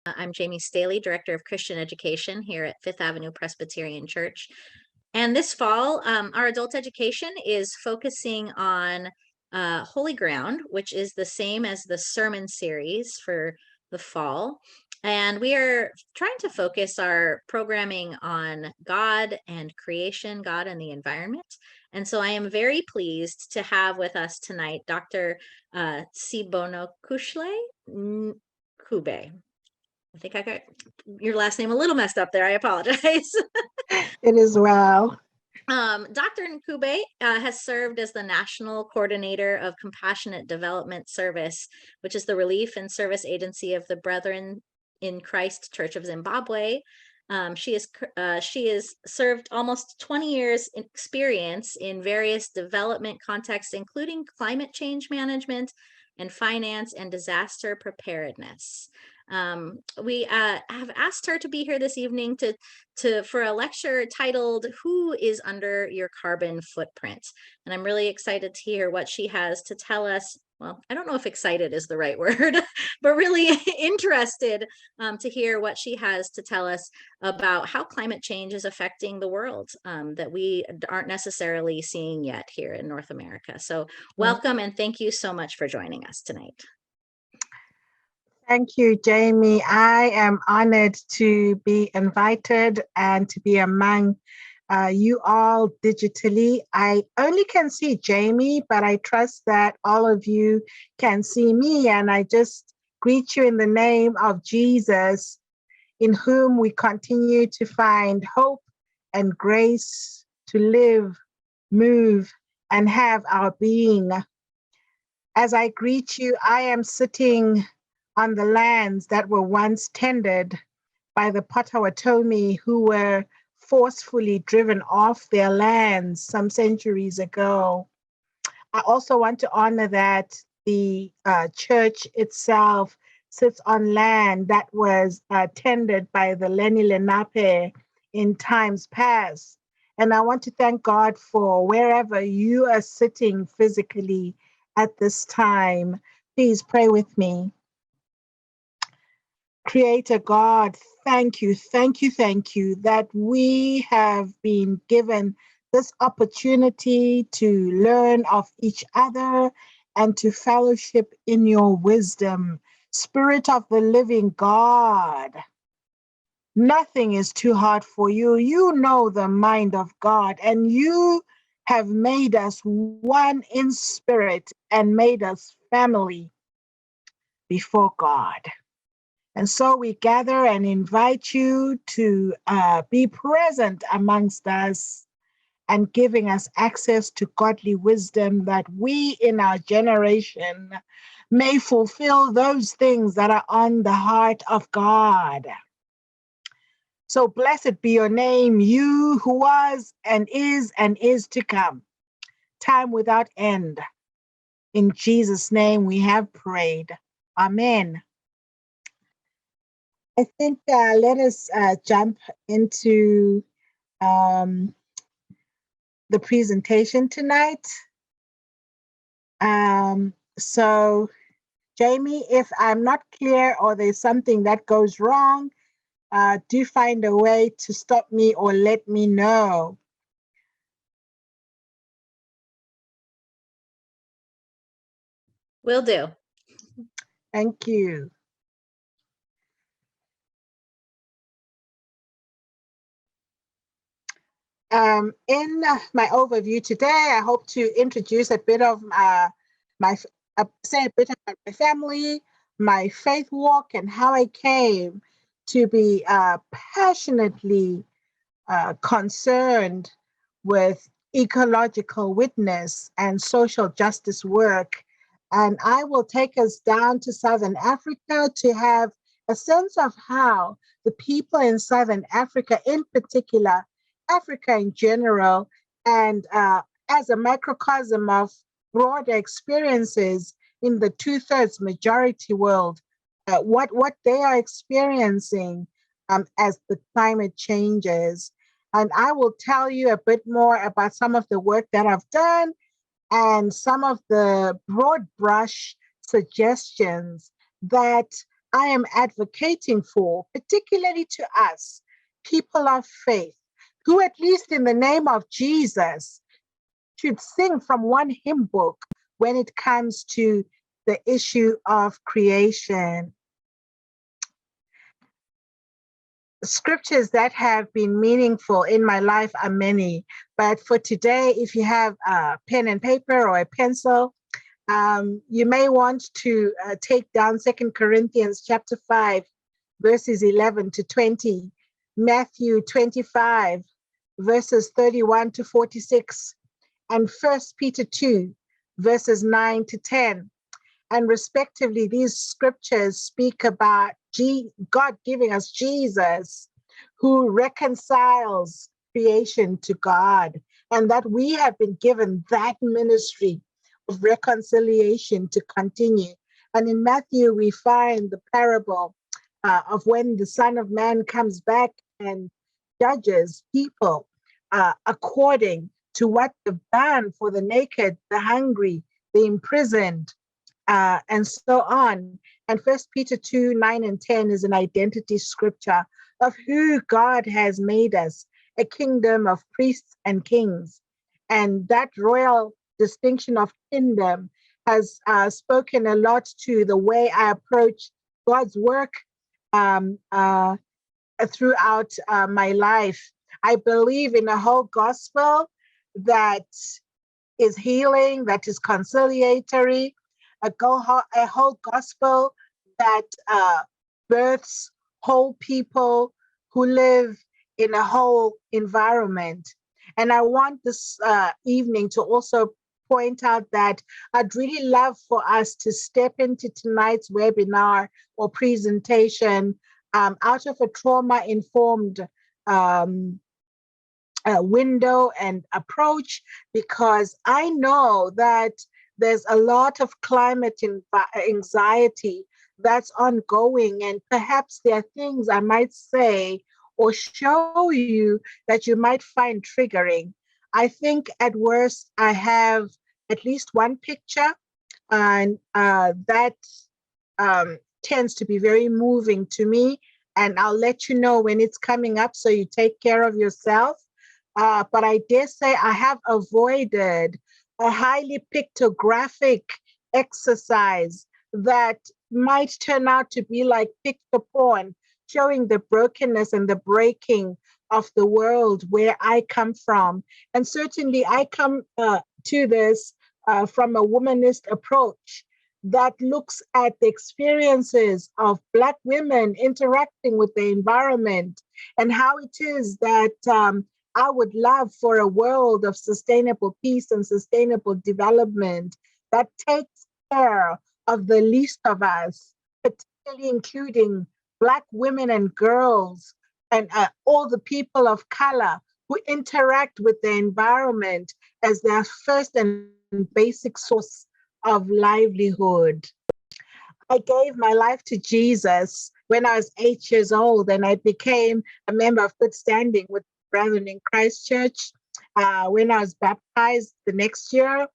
I'm Jamie Staley, Director of Christian Education here at Fifth Avenue Presbyterian Church. And this fall, our adult education is focusing on Holy Ground, which is the same as the sermon series for the fall. And we are trying to focus our programming on God and creation, God and the environment. And so I am very pleased to have with us tonight Dr. Sibonokuhle Ncube. I think I got your last name a little messed up there. I apologize. It is well. Dr. Ncube has served as the National Coordinator of Compassionate Development Service, which is the relief and service agency of the Brethren in Christ Church of Zimbabwe. She has served almost 20 years experience in various development contexts, including climate change management and finance and disaster preparedness. We have asked her to be here this evening for a lecture titled "Who is Under Your Carbon Footprint?" And I'm really excited to hear what she has to tell us. Well, I don't know if excited is the right word, but really interested to hear what she has to tell us about how climate change is affecting the world that we aren't necessarily seeing yet here in North America. So welcome and thank you so much for joining us tonight. Thank you, Jamie. I am honored to be invited and to be among you all digitally. I only can see Jamie, but I trust that all of you can see me. And I just greet you in the name of Jesus, in whom we continue to find hope and grace to live, move, and have our being. As I greet you, I am sitting on the lands that were once tended by the Potawatomi, who were forcefully driven off their lands some centuries ago. I also want to honor that the church itself sits on land that was tended by the Lenni Lenape in times past. And I want to thank God for wherever you are sitting physically at this time. Please pray with me. Creator God, thank you that we have been given this opportunity to learn of each other and to fellowship in your wisdom. Spirit of the living God, nothing is too hard for you. You know the mind of God, and you have made us one in spirit and made us family before God. And so we gather and invite you to be present amongst us and giving us access to godly wisdom, that we in our generation may fulfill those things that are on the heart of God. So blessed be your name, you who was and is to come, time without end. In Jesus' name we have prayed. Amen. I think let us jump into the presentation tonight. So, Jamie, if I'm not clear or there's something that goes wrong, do find a way to stop me or let me know. Will do. Thank you. In my overview today, I hope to introduce a bit of say a bit about my family, my faith walk, and how I came to be passionately concerned with ecological witness and social justice work. And I will take us down to Southern Africa to have a sense of how the people in Southern Africa, in particular, Africa in general, and as a microcosm of broader experiences in the two-thirds majority world, what they are experiencing as the climate changes. And I will tell you a bit more about some of the work that I've done and some of the broad brush suggestions that I am advocating for, particularly to us, people of faith, who at least in the name of Jesus should sing from one hymn book when it comes to the issue of creation. Scriptures that have been meaningful in my life are many, but for today, if you have a pen and paper or a pencil, you may want to take down 2 Corinthians chapter 5, verses 11 to 20, Matthew 25, verses 31 to 46, and 1 Peter 2, verses 9 to 10. And respectively, these scriptures speak about God giving us Jesus, who reconciles creation to God, and that we have been given that ministry of reconciliation to continue. And in Matthew, we find the parable of when the Son of Man comes back and judges people according to what they've done for the naked, the hungry, the imprisoned, and so on. And 1 Peter 2, 9 and 10 is an identity scripture of who God has made us, a kingdom of priests and kings. And that royal distinction of kingdom has spoken a lot to the way I approach God's work throughout my life. I believe in a whole gospel that is healing, that is conciliatory, a whole gospel that births whole people who live in a whole environment. And I want this evening to also point out that I'd really love for us to step into tonight's webinar or presentation out of a trauma-informed window and approach, because I know that there's a lot of climate anxiety that's ongoing, and perhaps there are things I might say or show you that you might find triggering. I think at worst I have at least one picture, and that tends to be very moving to me, and I'll let you know when it's coming up so you take care of yourself. But I dare say I have avoided a highly pictographic exercise that might turn out to be like picture porn, showing the brokenness and the breaking of the world where I come from. And certainly I come to this from a womanist approach that looks at the experiences of Black women interacting with the environment and how it is that I would love for a world of sustainable peace and sustainable development that takes care of the least of us, particularly including Black women and girls and all the people of color who interact with the environment as their first and basic source of livelihood. I gave my life to Jesus when I was 8 years old, and I became a member of good standing with brethren in Christ Church when I was baptized the next year.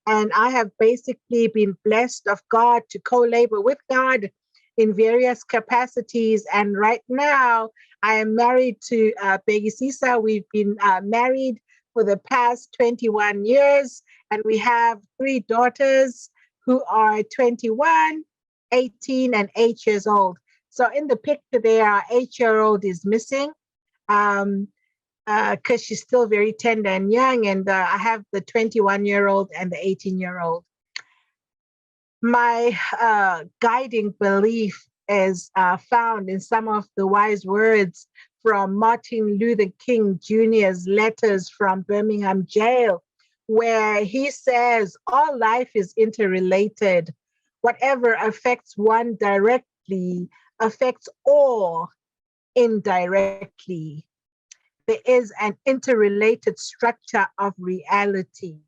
And I have basically been blessed of God to co-labor with God in various capacities. And right now, I am married to Peggy Sisa. We've been married for the past 21 years, and we have 3 daughters who are 21, 18, and 8 years old. So in the picture there, our 8-year-old is missing. Because she's still very tender and young, and I have the 21-year-old and the 18-year-old. My guiding belief is found in some of the wise words from Martin Luther King Jr.'s letters from Birmingham jail, where he says, all life is interrelated. Whatever affects one directly affects all indirectly. There is an interrelated structure of reality.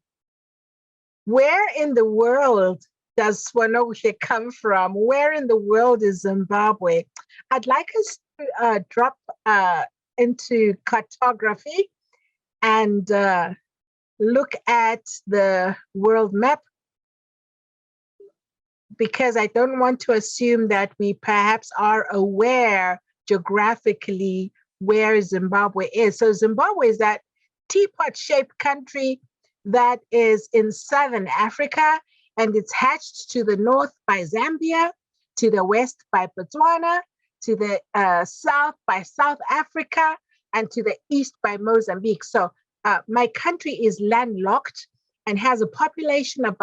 Where in the world does Sibonokuhle come from? Where in the world is Zimbabwe? I'd like us to drop into cartography and look at the world map. because I don't want to assume that we perhaps are aware geographically where Zimbabwe is. So Zimbabwe is that teapot-shaped country that is in southern Africa, and it's hatched to the north by Zambia, to the west by Botswana, to the south by South Africa, and to the east by Mozambique. So my country is landlocked and has a population of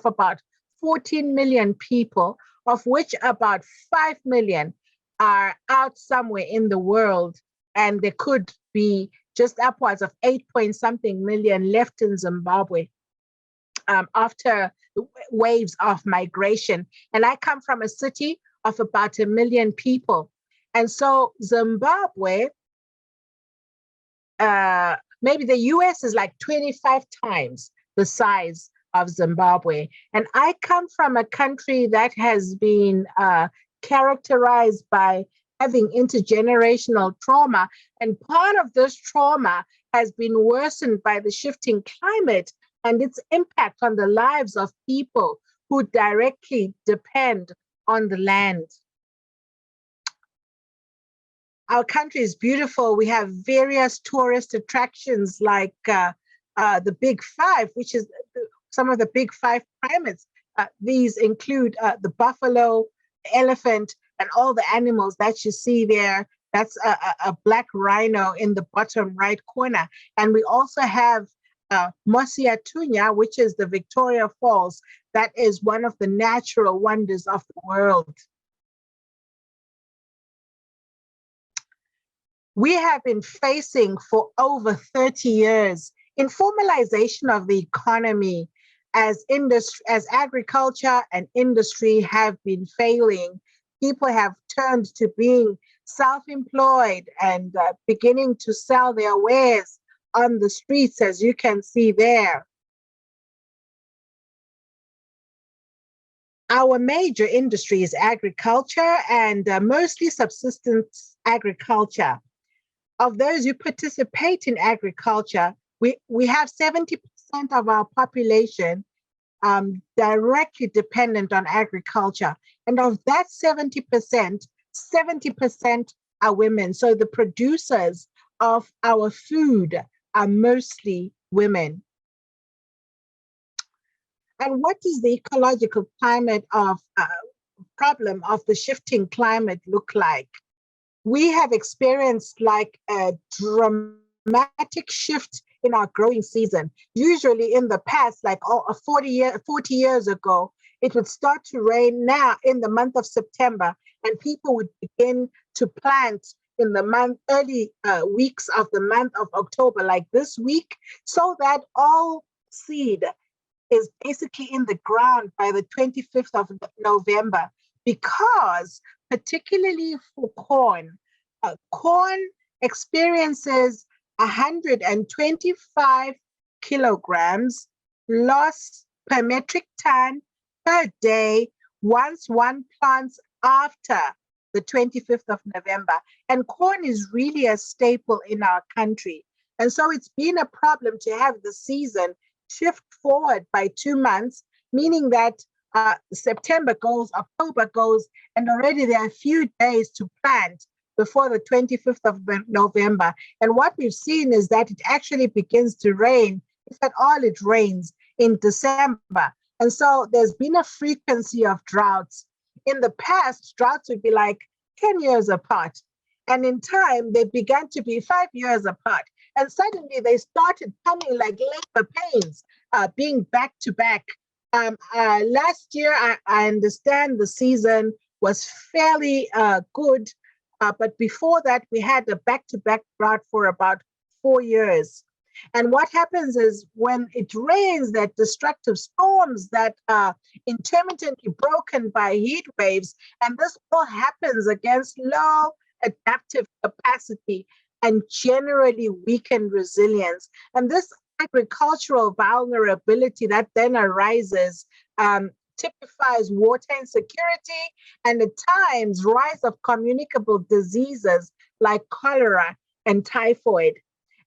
about 14 million people, of which about 5 million are out somewhere in the world. And there could be just upwards of 8 point something million left in Zimbabwe after waves of migration. And I come from a city of about 1 million people. And so Zimbabwe, maybe the US is like 25 times the size of Zimbabwe. And I come from a country that has been characterized by having intergenerational trauma. And part of this trauma has been worsened by the shifting climate and its impact on the lives of people who directly depend on the land. Our country is beautiful. We have various tourist attractions like the Big Five, which is some of the Big Five primates. These include the buffalo, the elephant, and all the animals that you see there. That's a black rhino in the bottom right corner. And we also have Mosiatunya, which is the Victoria Falls. That is one of the natural wonders of the world. We have been facing for over 30 years informalization of the economy as agriculture and industry have been failing. People have turned to being self-employed and beginning to sell their wares on the streets, as you can see there. Our major industry is agriculture and mostly subsistence agriculture. Of those who participate in agriculture, we have 70% of our population directly dependent on agriculture. And of that 70%, 70% are women. So the producers of our food are mostly women. And what does the ecological climate of problem of the shifting climate look like? We have experienced like a dramatic shift in our growing season. Usually in the past, like 40 years ago, it would start to rain now in the month of September, and people would begin to plant in the early weeks of the month of October, like this week, so that all seed is basically in the ground by the 25th of November, because particularly for corn, corn experiences 125 kilograms loss per metric ton per day once one plants after the 25th of November. And corn is really a staple in our country. And so it's been a problem to have the season shift forward by 2 months, meaning that September goes, October goes, and already there are a few days to plant before the 25th of November. And what we've seen is that it actually begins to rain, if at all it rains, in December. And so there's been a frequency of droughts. In the past, droughts would be like 10 years apart. And in time, they began to be 5 years apart. And suddenly they started coming like labor pains, being back to back. Last year, I understand the season was fairly good, but before that, we had a back-to-back drought for about 4 years. And what happens is when it rains, that destructive storms that are intermittently broken by heat waves, and this all happens against low adaptive capacity and generally weakened resilience. And this agricultural vulnerability that then arises typifies water insecurity and at times rise of communicable diseases like cholera and typhoid.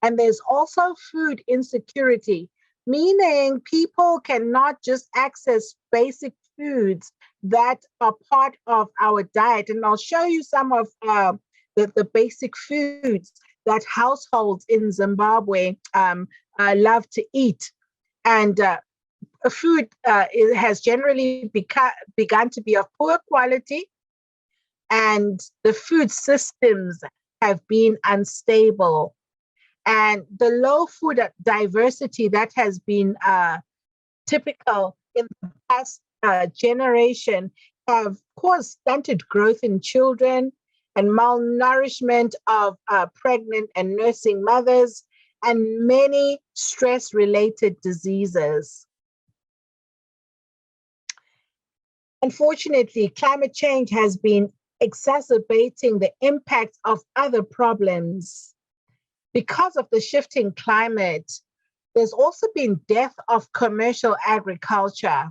And there's also food insecurity, meaning people cannot just access basic foods that are part of our diet. And I'll show you some of the basic foods that households in Zimbabwe love to eat. And food it has generally begun to be of poor quality, and the food systems have been unstable. And the low food diversity that has been typical in the past generation have caused stunted growth in children and malnourishment of pregnant and nursing mothers, and many stress-related diseases. Unfortunately, climate change has been exacerbating the impact of other problems. Because of the shifting climate, there's also been death of commercial agriculture.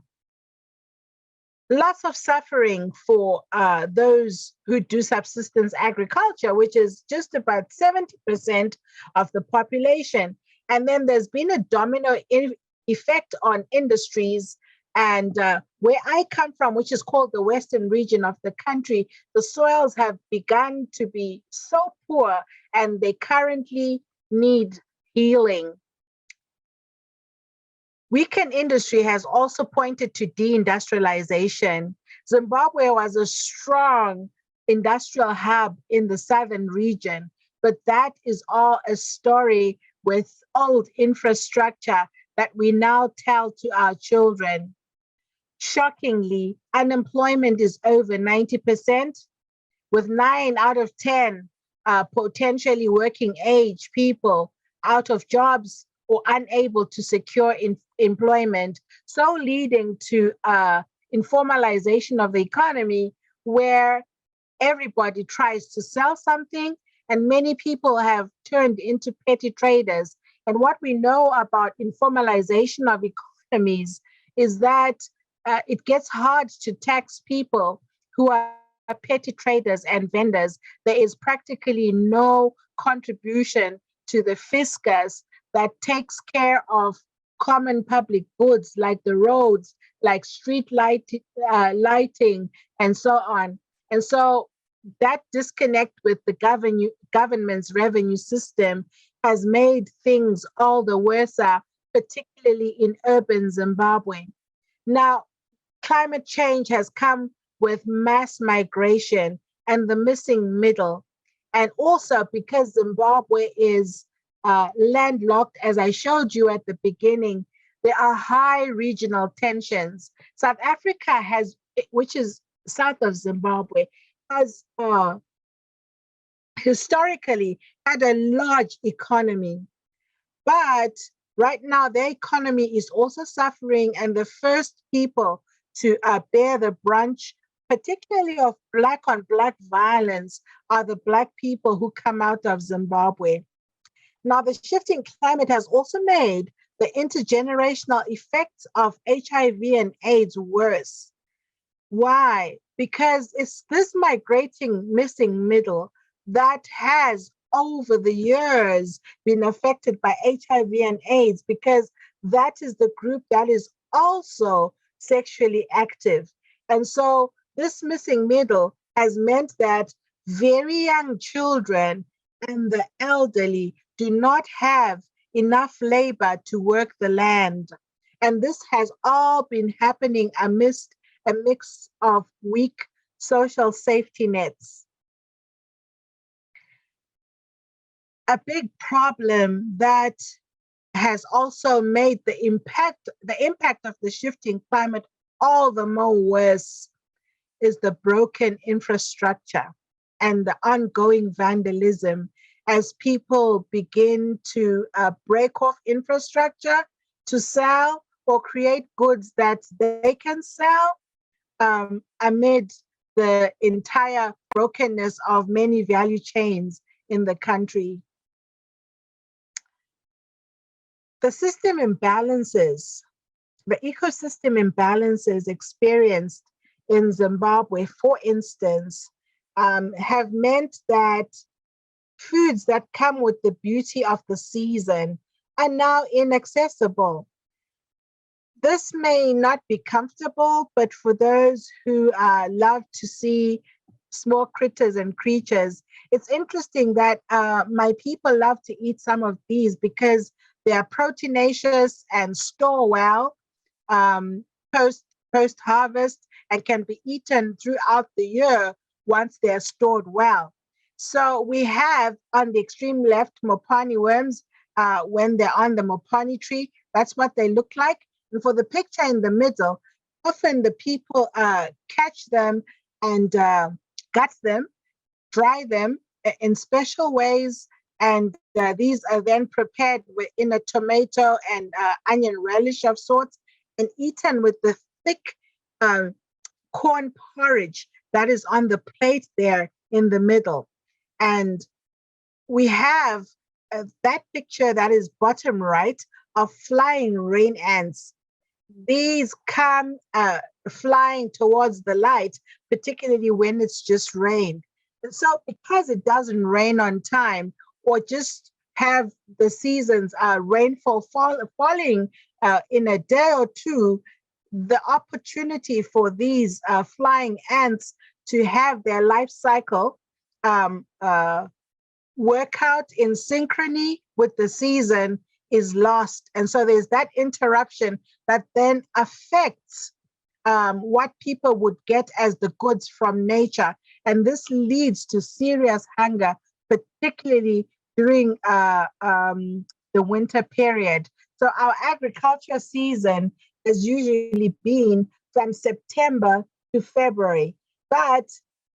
Lots of suffering for those who do subsistence agriculture, which is just about 70% of the population. And then there's been a domino effect on industries. And where I come from, which is called the western region of the country, the soils have begun to be so poor and they currently need healing. Weakened industry has also pointed to deindustrialization. Zimbabwe was a strong industrial hub in the southern region, but that is all a story with old infrastructure that we now tell to our children. Shockingly, unemployment is over 90%, with 9 out of 10 potentially working age people out of jobs or unable to secure employment, so leading to informalization of the economy, where everybody tries to sell something and many people have turned into petty traders. And what we know about informalization of economies is that it gets hard to tax people who are petty traders and vendors. There is practically no contribution to the fiscus that takes care of common public goods like the roads, like street lighting, and so on. And so that disconnect with the government's revenue system has made things all the worse, particularly in urban Zimbabwe. Now, climate change has come with mass migration and the missing middle. And also because Zimbabwe is landlocked, as I showed you at the beginning, there are high regional tensions. South Africa has, which is south of Zimbabwe, has historically had a large economy. But right now, their economy is also suffering, and the first people to bear the brunt, particularly of Black on Black violence, are the Black people who come out of Zimbabwe. Now, the shifting climate has also made the intergenerational effects of HIV and AIDS worse. Why? Because it's this migrating missing middle that has over the years been affected by HIV and AIDS, because that is the group that is also sexually active. And so this missing middle has meant that very young children and the elderly do not have enough labor to work the land. And this has all been happening amidst a mix of weak social safety nets. A big problem that has also made the impact of the shifting climate all the more worse is the broken infrastructure and the ongoing vandalism as people begin to break off infrastructure to sell or create goods that they can sell amid the entire brokenness of many value chains in the country. The system imbalances, the ecosystem imbalances experienced in Zimbabwe, for instance, have meant that foods that come with the beauty of the season are now inaccessible. This may not be comfortable, but for those who love to see small critters and creatures, it's interesting that my people love to eat some of these because they are proteinaceous and store well post harvest and can be eaten throughout the year once they are stored well. So we have on the extreme left mopani worms when they're on the mopani tree. That's what they look like. And for the picture in the middle, often the people catch them and gut them, dry them in special ways, and these are then prepared in a tomato and onion relish of sorts and eaten with the thick corn porridge that is on the plate there in the middle. And we have that picture that is bottom right of flying rain ants. These come flying towards the light, particularly when it's just rain. And so because it doesn't rain on time, or just have the seasons rainfall falling in a day or two, the opportunity for these flying ants to have their life cycle work out in synchrony with the season is lost. And so there's that interruption that then affects what people would get as the goods from nature. And this leads to serious hunger, particularly during the winter period. So our agriculture season has usually been from September to February. But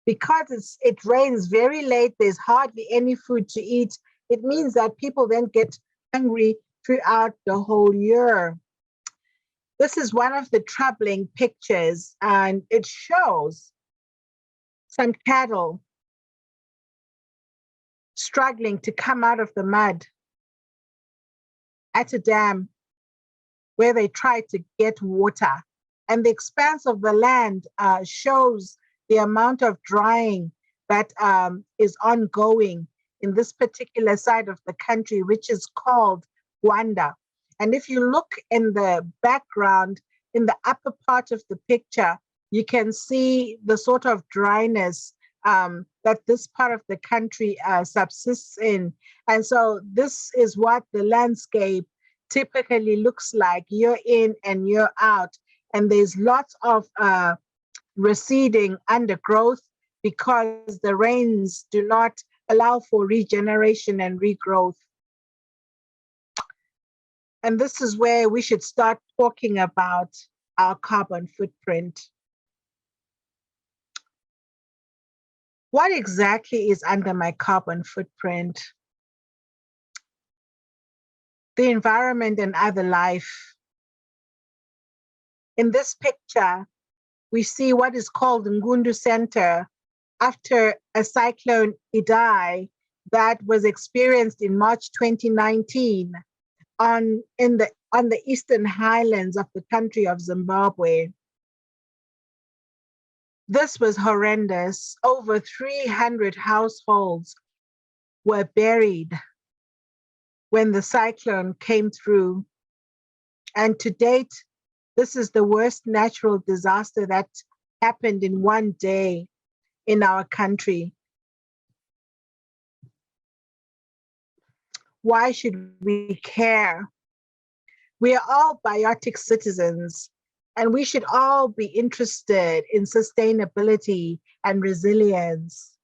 because it rains very late, there's hardly any food to eat, it means that people then get hungry throughout the whole year. This is one of the troubling pictures, and it shows some cattle struggling to come out of the mud at a dam where they try to get water. And the expanse of the land shows the amount of drying that is ongoing in this particular side of the country, which is called Rwanda. And if you look in the background, in the upper part of the picture, you can see the sort of dryness that this part of the country subsists in. And so this is what the landscape typically looks like year in and year out. And there's lots of receding undergrowth because the rains do not allow for regeneration and regrowth. And this is where we should start talking about our carbon footprint. What exactly is under my carbon footprint? The environment and other life. In this picture, we see what is called the Ngundu Center after a cyclone Idai that was experienced in March 2019 on the eastern highlands of the country of Zimbabwe. This was horrendous. Over 300 households were buried when the cyclone came through. And to date, this is the worst natural disaster that happened in one day in our country. Why should we care? We are all biotic citizens, and we should all be interested in sustainability and resilience.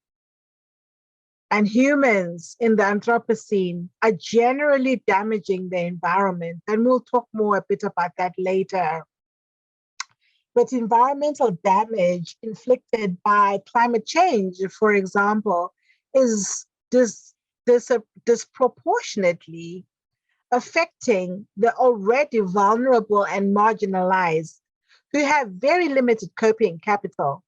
And humans in the Anthropocene are generally damaging the environment, and we'll talk more a bit about that later. But environmental damage inflicted by climate change, for example, is disproportionately affecting the already vulnerable and marginalized who have very limited coping capital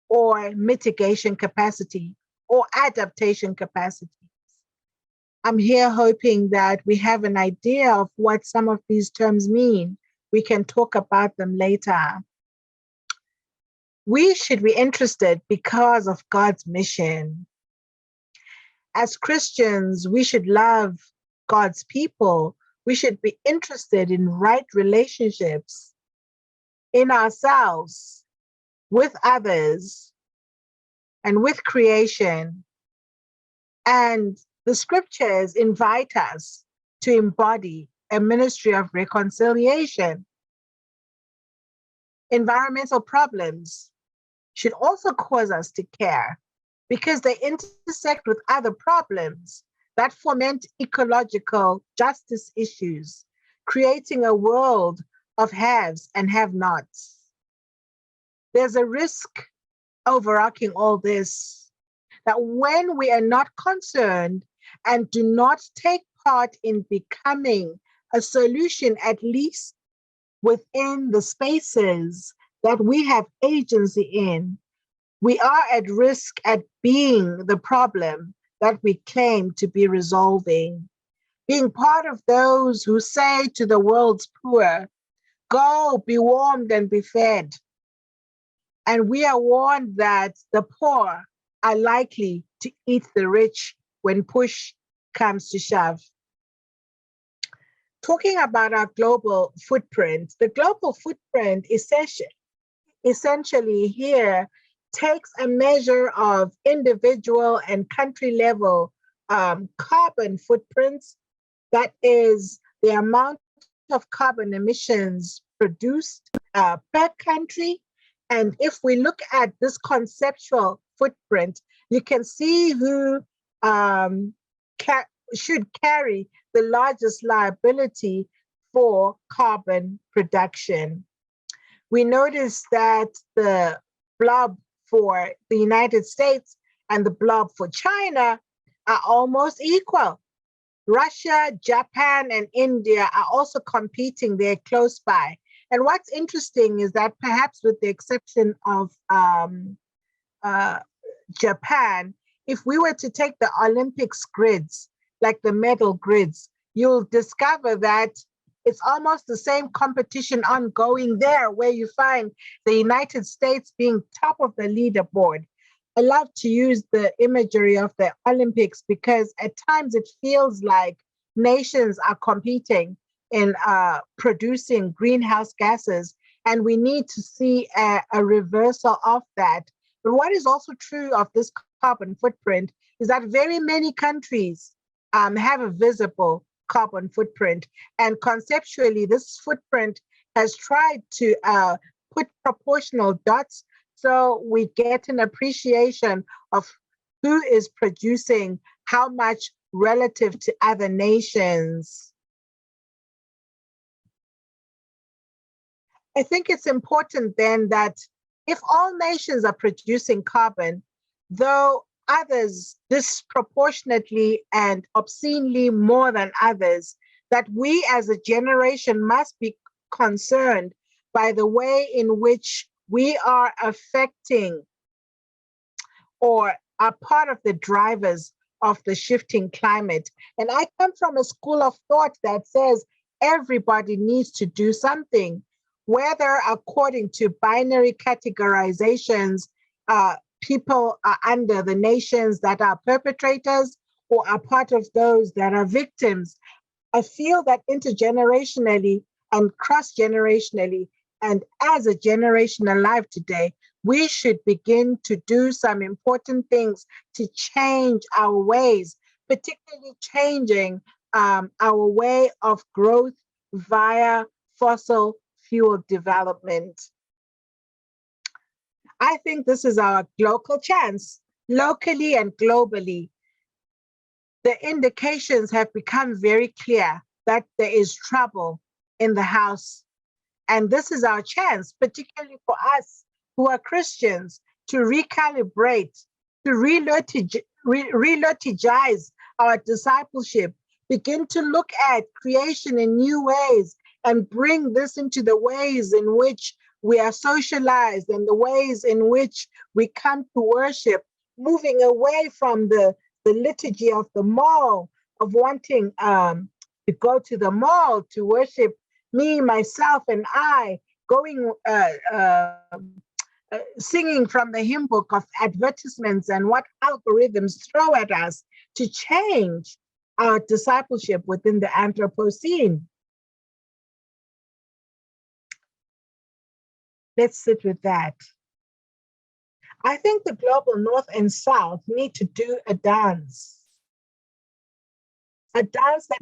or mitigation capacity or adaptation capacity. I'm here hoping that we have an idea of what some of these terms mean. We can talk about them later. We should be interested because of God's mission. As Christians, we should love God's people We should be interested in right relationships in ourselves, with others, and with creation. And the scriptures invite us to embody a ministry of reconciliation. Environmental problems should also cause us to care because they intersect with other problems that foment ecological justice issues, creating a world of haves and have-nots. There's a risk overarching all this that when we are not concerned and do not take part in becoming a solution, at least within the spaces that we have agency in, we are at risk at being the problem that we claim to be resolving. Being part of those who say to the world's poor, go, be warmed and be fed. And we are warned that the poor are likely to eat the rich when push comes to shove. Talking about our global footprint, the global footprint essentially here takes a measure of individual and country level carbon footprints. That is the amount of carbon emissions produced per country. And if we look at this conceptual footprint, you can see who should carry the largest liability for carbon production. We notice that the blob for the United States and the blob for China are almost equal. Russia, Japan, and India are also competing there close by. And what's interesting is that perhaps with the exception of Japan, if we were to take the Olympics grids, like the medal grids, you'll discover that it's almost the same competition ongoing there, where you find the United States being top of the leaderboard. I love to use the imagery of the Olympics because at times it feels like nations are competing in producing greenhouse gases, and we need to see a reversal of that. But what is also true of this carbon footprint is that very many countries have a visible carbon footprint. And conceptually, this footprint has tried to put proportional dots so we get an appreciation of who is producing how much relative to other nations. I think it's important then that if all nations are producing carbon, though others disproportionately and obscenely more than others, that we as a generation must be concerned by the way in which we are affecting or are part of the drivers of the shifting climate. And I come from a school of thought that says everybody needs to do something, whether according to binary categorizations, people are under the nations that are perpetrators or are part of those that are victims. I feel that intergenerationally and cross-generationally, and as a generation alive today, we should begin to do some important things to change our ways, particularly changing our way of growth via fossil fuel development. I think this is our local chance, locally and globally. The indications have become very clear that there is trouble in the house. And this is our chance, particularly for us who are Christians, to recalibrate, to reliturgize our discipleship, begin to look at creation in new ways, and bring this into the ways in which we are socialized and the ways in which we come to worship, moving away from the liturgy of the mall, of wanting to go to the mall to worship me, myself, and I, going, singing from the hymn book of advertisements and what algorithms throw at us, to change our discipleship within the Anthropocene. Let's sit with that. I think the global North and South need to do a dance that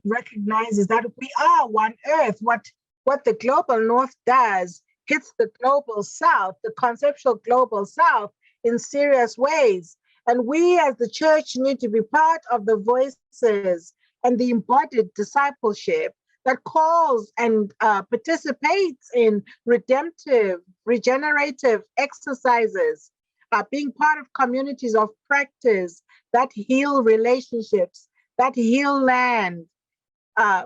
recognizes that we are one earth. What the global North does hits the global South, the conceptual global South, in serious ways. And we as the church need to be part of the voices and the embodied discipleship that calls and participates in redemptive, regenerative exercises, being part of communities of practice that heal relationships, that heal land.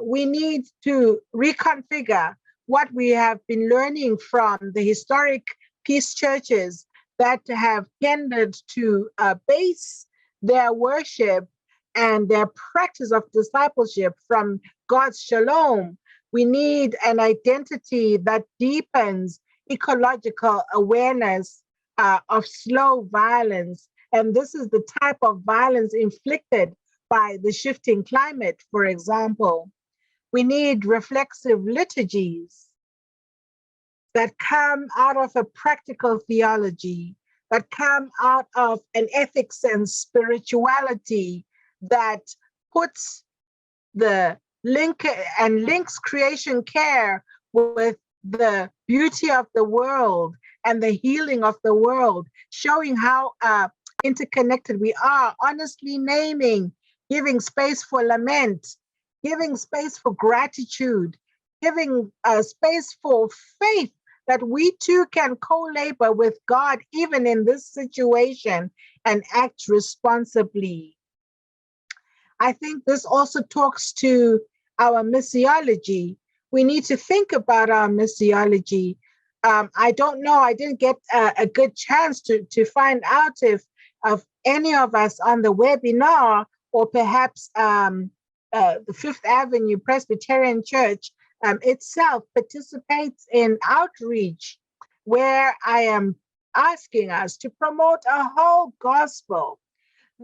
We need to reconfigure what we have been learning from the historic peace churches that have tended to base their worship and their practice of discipleship from God's shalom. We need an identity that deepens ecological awareness of slow violence. And this is the type of violence inflicted by the shifting climate, for example. We need reflexive liturgies that come out of a practical theology, that come out of an ethics and spirituality that puts the link and links creation care with the beauty of the world and the healing of the world, showing how interconnected we are, honestly naming, giving space for lament, giving space for gratitude, giving space for faith that we too can co-labor with God even in this situation and act responsibly. I think this also talks to our missiology. We need to think about our missiology. I don't know, I didn't get a good chance to find out if any of us on the webinar or perhaps the Fifth Avenue Presbyterian Church itself participates in outreach, where I am asking us to promote a whole gospel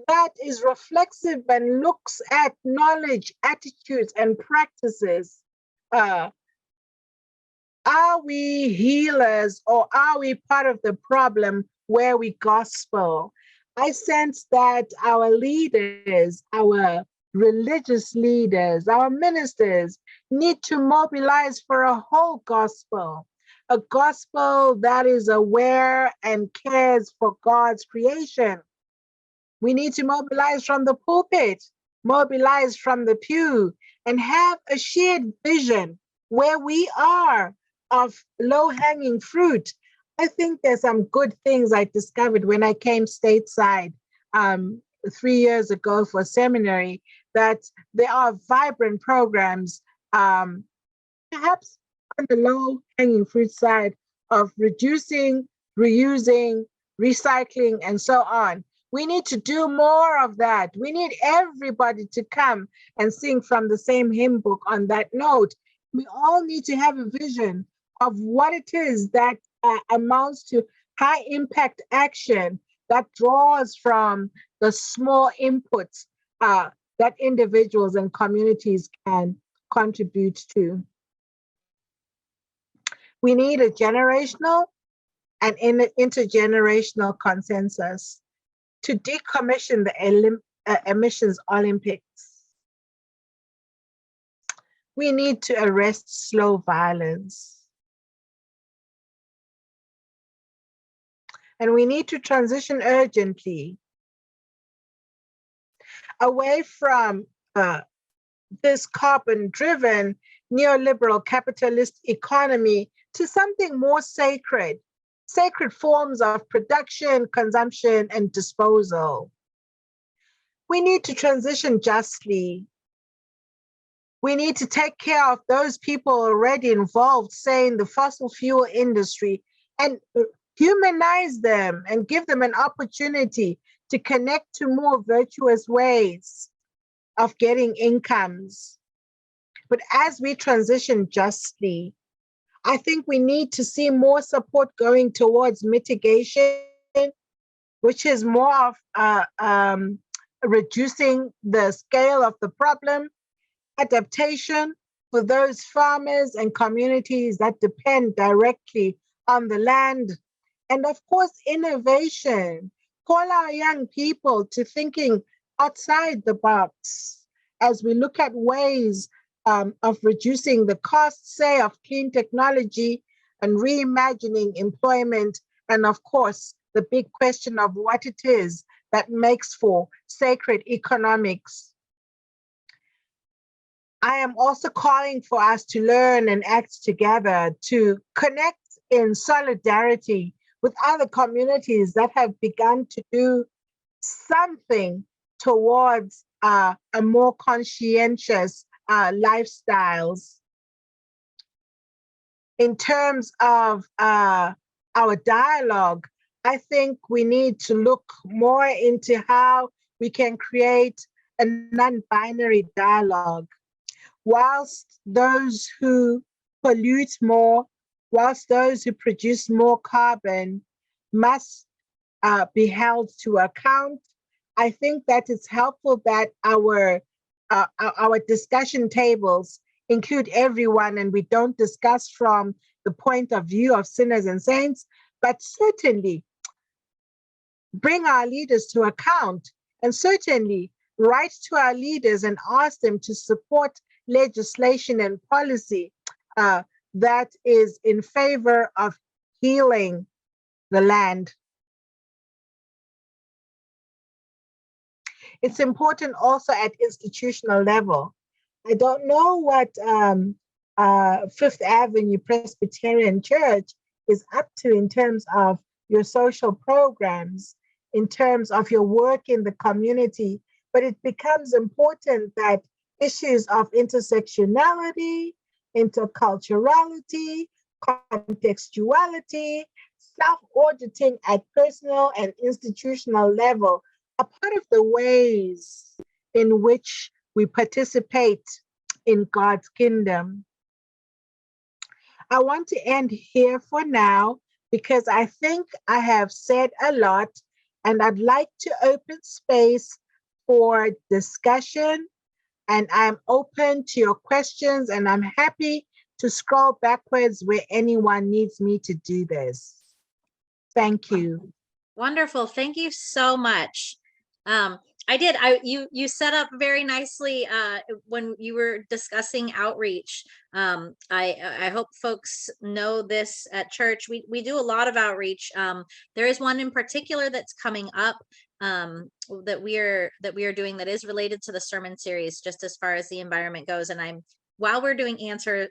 that is reflexive and looks at knowledge, attitudes, and practices. Are we healers or are we part of the problem where we gospel? I sense that our leaders, our religious leaders, our ministers need to mobilize for a whole gospel, a gospel that is aware and cares for God's creation. We need to mobilize from the pulpit, mobilize from the pew, and have a shared vision where we are of low-hanging fruit. I think there's some good things I discovered when I came stateside 3 years ago for seminary, that there are vibrant programs, perhaps on the low-hanging fruit side of reducing, reusing, recycling, and so on. We need to do more of that. We need everybody to come and sing from the same hymn book on that note. We all need to have a vision of what it is that amounts to high impact action that draws from the small inputs that individuals and communities can contribute to. We need a generational and intergenerational consensus to decommission the emissions Olympics. We need to arrest slow violence. And we need to transition urgently away from this carbon-driven neoliberal capitalist economy to something more sacred, sacred forms of production, consumption, and disposal. We need to transition justly. We need to take care of those people already involved, say in the fossil fuel industry, and humanize them and give them an opportunity to connect to more virtuous ways of getting incomes. But as we transition justly, I think we need to see more support going towards mitigation, which is more of reducing the scale of the problem, adaptation for those farmers and communities that depend directly on the land, and of course, innovation. Call our young people to thinking outside the box as we look at ways of reducing the costs, say, of clean technology and reimagining employment, and of course, the big question of what it is that makes for sacred economics. I am also calling for us to learn and act together to connect in solidarity with other communities that have begun to do something towards a more conscientious lifestyles. In terms of our dialogue, I think we need to look more into how we can create a non-binary dialogue. Whilst those who pollute more, whilst those who produce more carbon must be held to account, I think that it's helpful that our discussion tables include everyone and we don't discuss from the point of view of sinners and saints, but certainly bring our leaders to account and certainly write to our leaders and ask them to support legislation and policy that is in favor of healing the land. It's important also at institutional level. I don't know what Fifth Avenue Presbyterian Church is up to in terms of your social programs, in terms of your work in the community, but it becomes important that issues of intersectionality, interculturality, contextuality, self-auditing at personal and institutional level are part of the ways in which we participate in God's kingdom. I want to end here for now because I think I have said a lot and I'd like to open space for discussion, and I'm open to your questions, and I'm happy to scroll backwards where anyone needs me to do this. Thank you. Wonderful. Thank you so much. You set up very nicely when you were discussing outreach. I hope folks know this at church. We do a lot of outreach. There is one in particular that's coming up that we are doing that is related to the sermon series, just as far as the environment goes. And while we're doing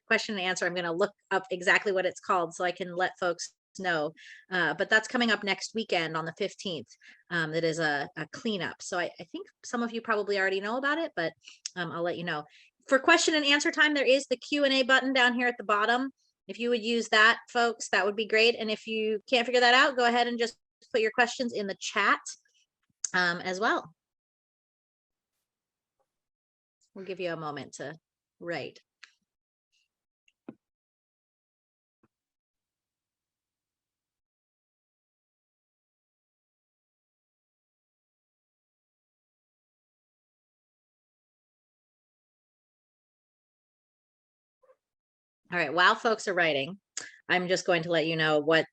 question and answer, I'm going to look up exactly what it's called so I can let folks know, but that's coming up next weekend on the 15th. That is a cleanup. So I think some of you probably already know about it, but I'll let you know. For question and answer time, there is the Q&A button down here at the bottom. If you would use that, folks, that would be great. And if you can't figure that out, go ahead and just put your questions in the chat as well. We'll give you a moment to write. All right, while folks are writing, I'm just going to let you know what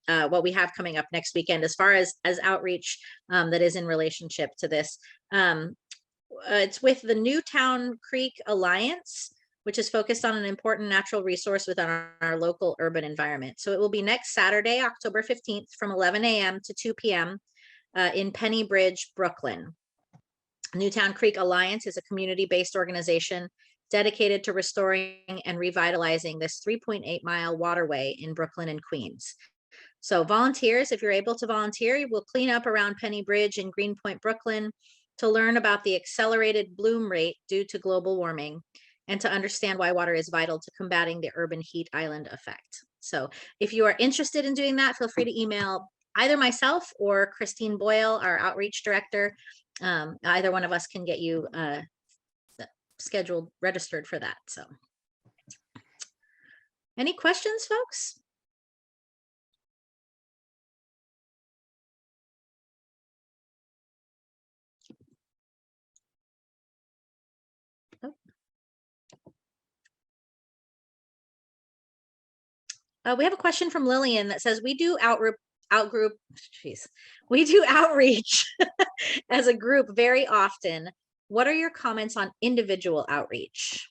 we have coming up next weekend as far as outreach that is in relationship to this. It's with the Newtown Creek Alliance, which is focused on an important natural resource within our local urban environment. So it will be next Saturday, October 15th from 11 a.m. to 2 p.m. In Penny Bridge, Brooklyn. Newtown Creek Alliance is a community-based organization dedicated to restoring and revitalizing this 3.8-mile waterway in Brooklyn and Queens. So volunteers, if you're able to volunteer, will clean up around Penny Bridge in Greenpoint, Brooklyn, to learn about the accelerated bloom rate due to global warming and to understand why water is vital to combating the urban heat island effect. So if you are interested in doing that, feel free to email either myself or Christine Boyle, our outreach director. Either one of us can get you scheduled, registered for that. So any questions, folks? We have a question from Lillian that says, we do we do outreach as a group very often. What are your comments on individual outreach?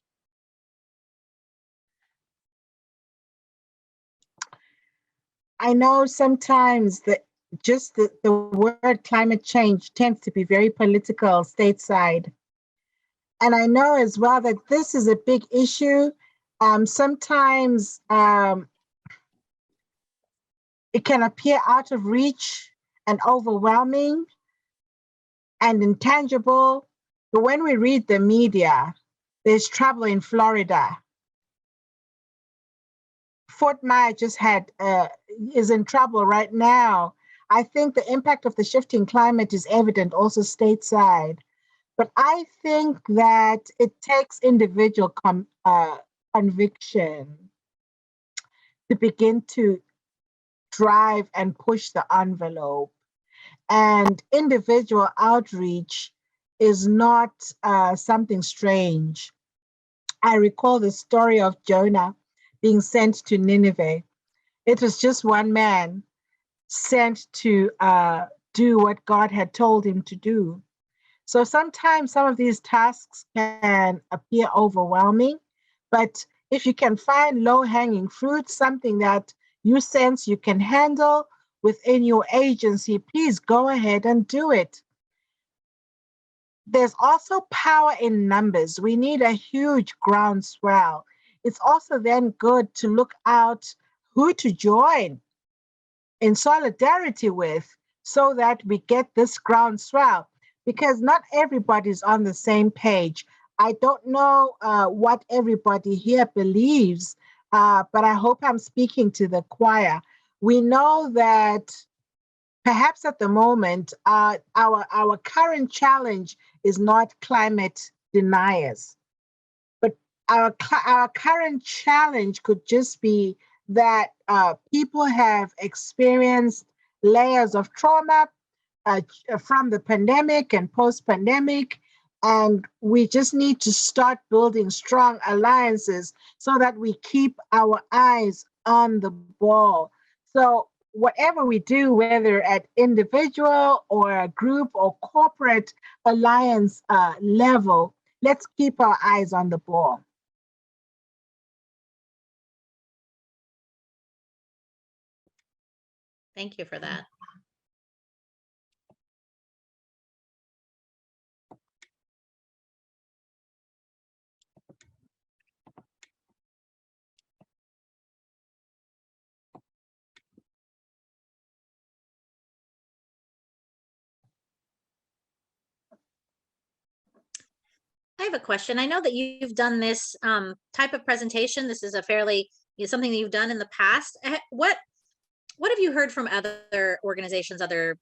I know sometimes that just the word climate change tends to be very political stateside. And I know as well that this is a big issue. Sometimes it can appear out of reach and overwhelming and intangible. But when we read the media, there's trouble in Florida. Fort Myers just is in trouble right now. I think the impact of the shifting climate is evident also stateside. But I think that it takes individual conviction to begin to drive and push the envelope. And individual outreach is not something strange. I recall the story of Jonah being sent to Nineveh. It was just one man sent to do what God had told him to do. So sometimes some of these tasks can appear overwhelming, but if you can find low-hanging fruit, something that you sense you can handle within your agency, please go ahead and do it. There's also power in numbers. We need a huge groundswell. It's also then good to look out who to join in solidarity with so that we get this groundswell, because not everybody's on the same page. I don't know what everybody here believes, but I hope I'm speaking to the choir. We know that perhaps at the moment, our current challenge is not climate deniers, but our current challenge could just be that people have experienced layers of trauma from the pandemic and post-pandemic, and we just need to start building strong alliances so that we keep our eyes on the ball. So whatever we do, whether at individual or a group or corporate alliance level, let's keep our eyes on the ball. Thank you for that. I have a question. I know that you've done this type of presentation. This is a fairly, something that you've done in the past. What have you heard from other organizations, other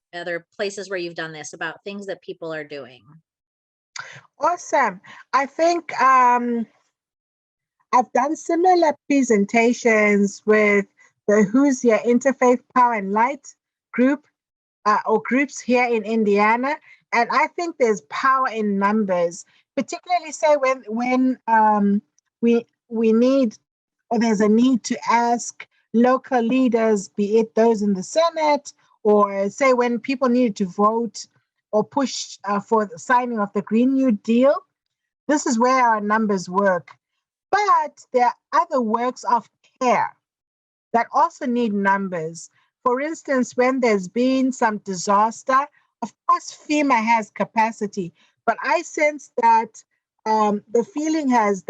places where you've done this about things that people are doing? Awesome. I think I've done similar presentations with the Who's Here Interfaith Power and Light group or groups here in Indiana. And I think there's power in numbers, particularly say when we need, or there's a need to ask local leaders, be it those in the Senate, or say when people needed to vote or push for the signing of the Green New Deal. This is where our numbers work. But there are other works of care that also need numbers. For instance, when there's been some disaster, of course, FEMA has capacity, but I sense that the feeling has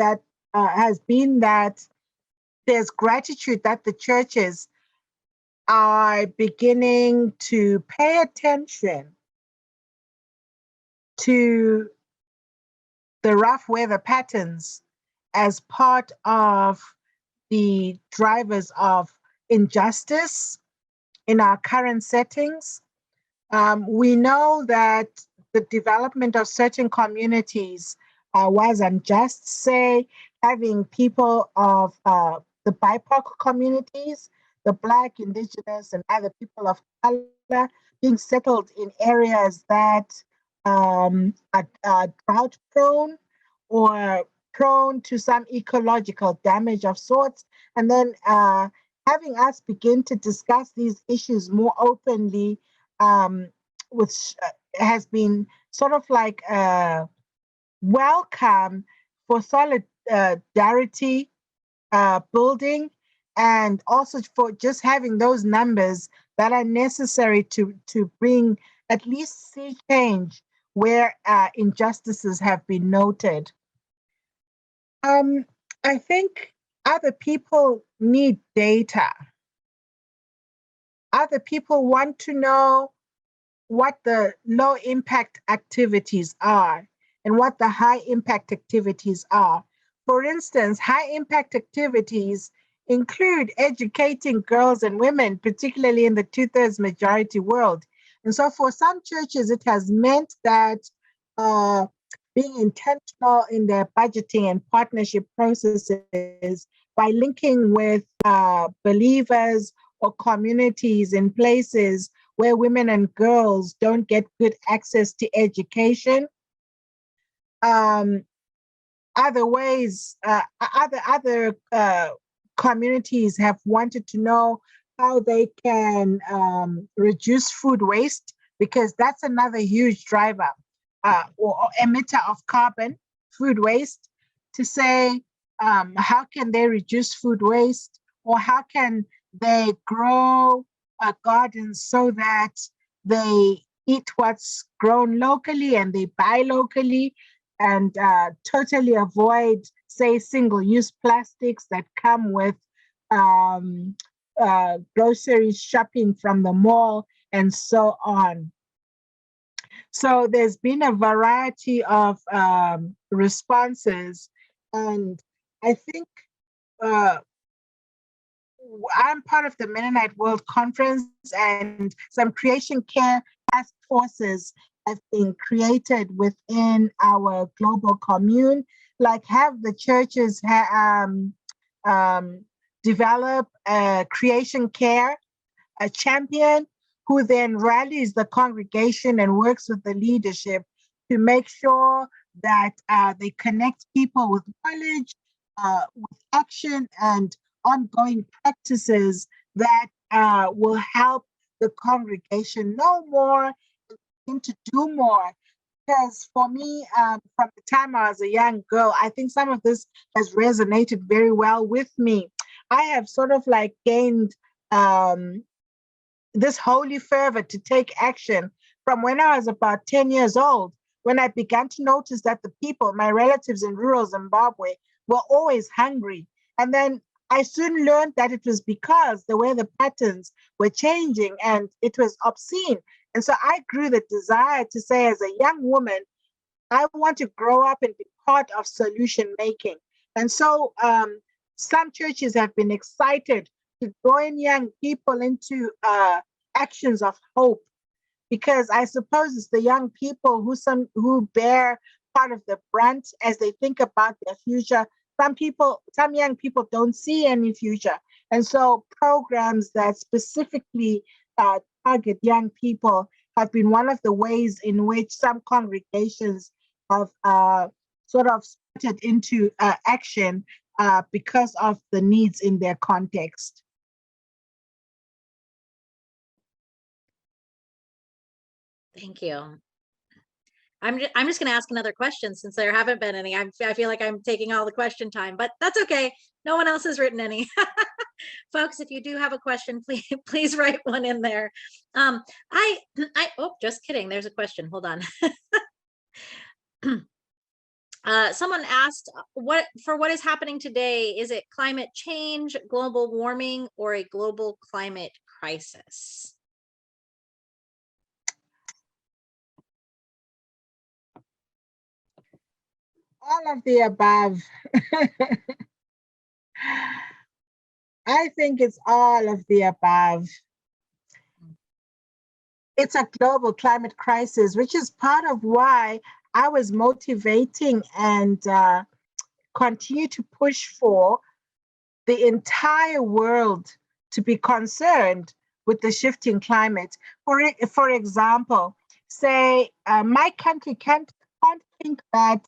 been that there's gratitude that the churches are beginning to pay attention to the rough weather patterns as part of the drivers of injustice in our current settings. We know that the development of certain communities was unjust, say, having people of the BIPOC communities, the Black, Indigenous, and other people of color being settled in areas that are drought prone or prone to some ecological damage of sorts. And then having us begin to discuss these issues more openly, which has been sort of like a welcome for solidarity building, and also for just having those numbers that are necessary to bring at least see change where injustices have been noted. I think other people need data. Other people want to know what the low impact activities are and what the high impact activities are. For instance, high impact activities include educating girls and women, particularly in the two-thirds majority world. And so for some churches, it has meant that being intentional in their budgeting and partnership processes by linking with believers or communities in places where women and girls don't get good access to education. Other ways, other communities have wanted to know how they can reduce food waste, because that's another huge driver or emitter of carbon, food waste. To say how can they reduce food waste, or how can they grow gardens so that they eat what's grown locally and they buy locally, and totally avoid, say, single-use plastics that come with grocery shopping from the mall, and so on. So there's been a variety of responses, and I think I'm part of the Mennonite World Conference, and some creation care task forces have been created within our global commune, like have the churches develop a creation care, a champion who then rallies the congregation and works with the leadership to make sure that they connect people with knowledge, with action, and ongoing practices that will help the congregation know more and to do more. Because for me, from the time I was a young girl, I think some of this has resonated very well with me. I have sort of like gained this holy fervor to take action from when I was about 10 years old, when I began to notice that the people, my relatives in rural Zimbabwe, were always hungry. And then I soon learned that it was because the way the patterns were changing and it was obscene. And so I grew the desire to say, as a young woman, I want to grow up and be part of solution making. And so some churches have been excited to join young people into actions of hope, because I suppose it's the young people who bear part of the brunt as they think about their future. Some young people don't see any future, and so programs that specifically target young people have been one of the ways in which some congregations have sort of started into action because of the needs in their context. Thank you. I'm just going to ask another question since there haven't been any. I feel like I'm taking all the question time, but that's okay. No one else has written any. Folks, if you do have a question, please write one in there. Oh, just kidding. There's a question. Hold on. Someone asked, what is happening today? Is it climate change, global warming, or a global climate crisis? All of the above. I think it's all of the above. It's a global climate crisis, which is part of why I was motivating and continue to push for the entire world to be concerned with the shifting climate. For example, say my country can't think that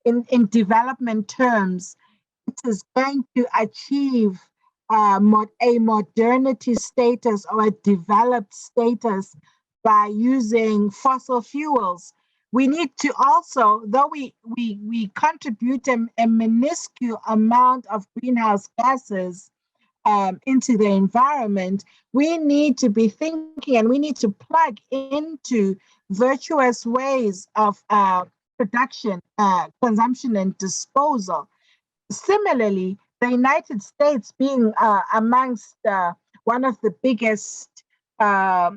in development terms, it is going to achieve a modernity status or a developed status by using fossil fuels. We need to also, though we contribute a minuscule amount of greenhouse gases into the environment, we need to be thinking and we need to plug into virtuous ways of production, consumption, and disposal. Similarly, the United States being amongst one of the biggest uh,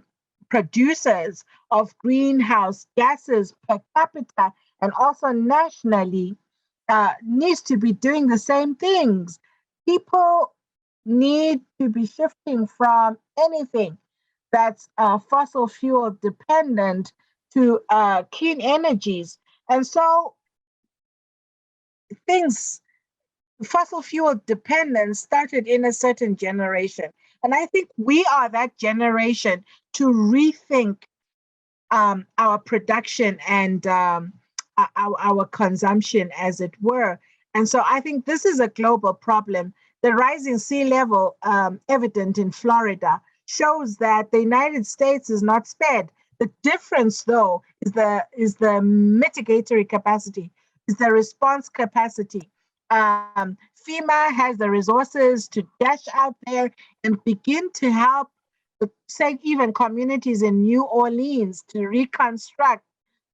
producers of greenhouse gases per capita and also nationally, needs to be doing the same things. People need to be shifting from anything that's fossil fuel dependent to clean energies. And so things, fossil fuel dependence started in a certain generation. And I think we are that generation to rethink our production and our consumption, as it were. And so I think this is a global problem. The rising sea level, evident in Florida, shows that the United States is not spared. The difference, though, is the mitigatory capacity, is the response capacity. FEMA has the resources to dash out there and begin to help, say, even communities in New Orleans to reconstruct,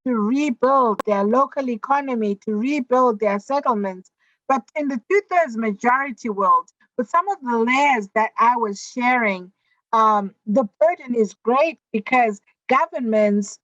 to rebuild their local economy, to rebuild their settlements. But in the two-thirds majority world, with some of the layers that I was sharing, the burden is great because governments,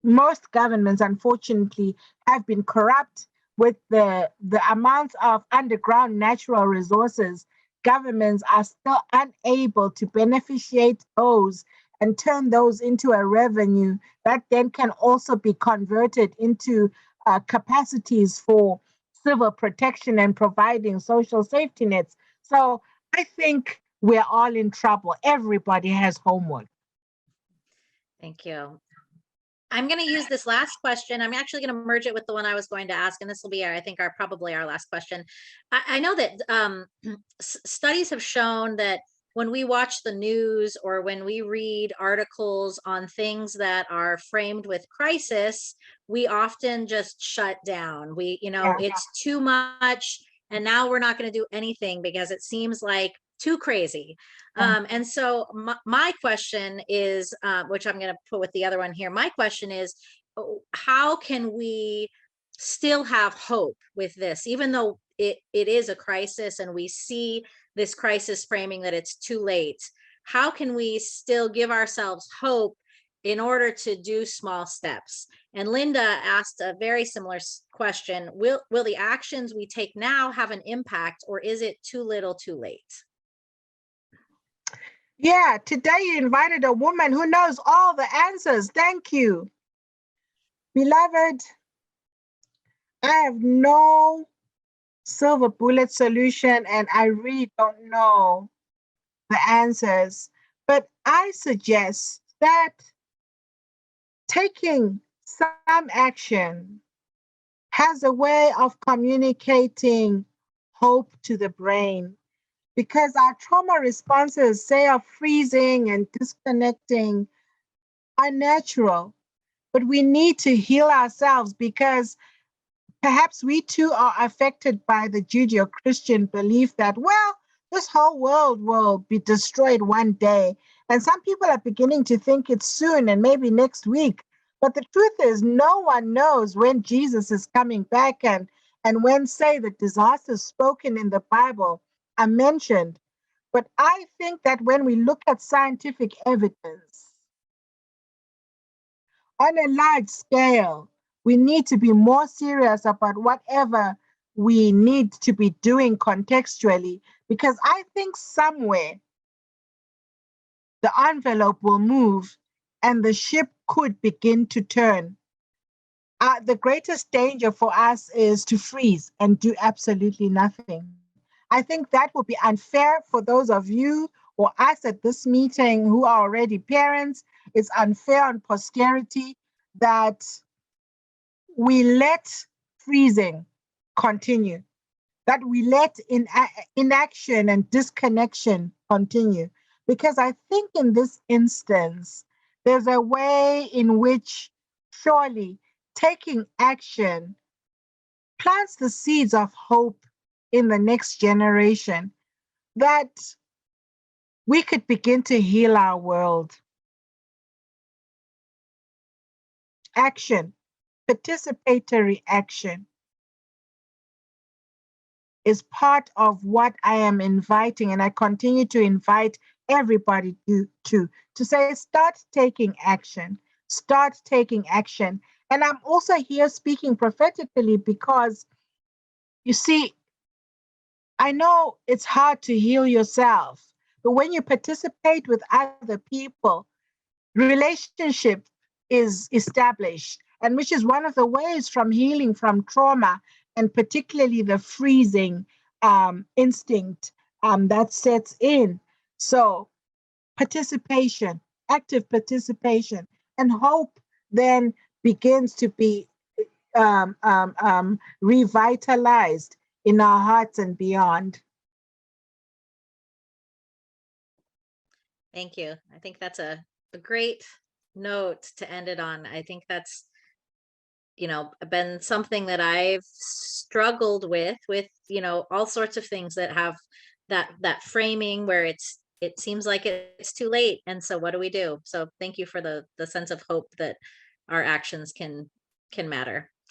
most governments, unfortunately, have been corrupt with the amounts of underground natural resources. Governments are still unable to beneficiate those and turn those into a revenue that then can also be converted into capacities for civil protection and providing social safety nets. So I think we're all in trouble. Everybody has homework. Thank you. I'm going to use this last question. I'm actually going to merge it with the one I was going to ask, and this will be, I think, probably our last question. I know that studies have shown that when we watch the news or when we read articles on things that are framed with crisis, we often just shut down. It's too much, and now we're not going to do anything because it seems like too crazy. And so my question is, which I'm going to put with the other one here. My question is, how can we still have hope with this, even though it is a crisis and we see this crisis framing that it's too late? How can we still give ourselves hope in order to do small steps? And Linda asked a very similar question. Will the actions we take now have an impact, or is it too little too late? Yeah, today you invited a woman who knows all the answers. Thank you. Beloved, I have no silver bullet solution and I really don't know the answers. But I suggest that taking some action has a way of communicating hope to the brain, because our trauma responses, say, of freezing and disconnecting, are natural. But we need to heal ourselves because perhaps we too are affected by the Judeo-Christian belief that, well, this whole world will be destroyed one day. And some people are beginning to think it's soon and maybe next week. But the truth is, no one knows when Jesus is coming back and when, say, the disasters spoken in the Bible are mentioned. But I think that when we look at scientific evidence on a large scale, we need to be more serious about whatever we need to be doing contextually, because I think somewhere the envelope will move and the ship could begin to turn. The greatest danger for us is to freeze and do absolutely nothing. I think that would be unfair for those of you or us at this meeting who are already parents. It's unfair on posterity that we let freezing continue. that we let inaction and disconnection continue. Because I think in this instance, there's a way in which surely taking action plants the seeds of hope in the next generation that we could begin to heal our world. Action, participatory action, is part of what I am inviting, and I continue to invite everybody to say, start taking action, start taking action. And I'm also here speaking prophetically because, you see, I know it's hard to heal yourself, but when you participate with other people, relationship is established, and which is one of the ways from healing from trauma, and particularly the freezing instinct that sets in. So participation, active participation, and hope then begins to be revitalized in our hearts and beyond. Thank you. I think that's a great note to end it on. I think that's, been something that I've struggled with, all sorts of things that have that framing where it seems like it's too late. And so what do we do? So thank you for the sense of hope that our actions can matter.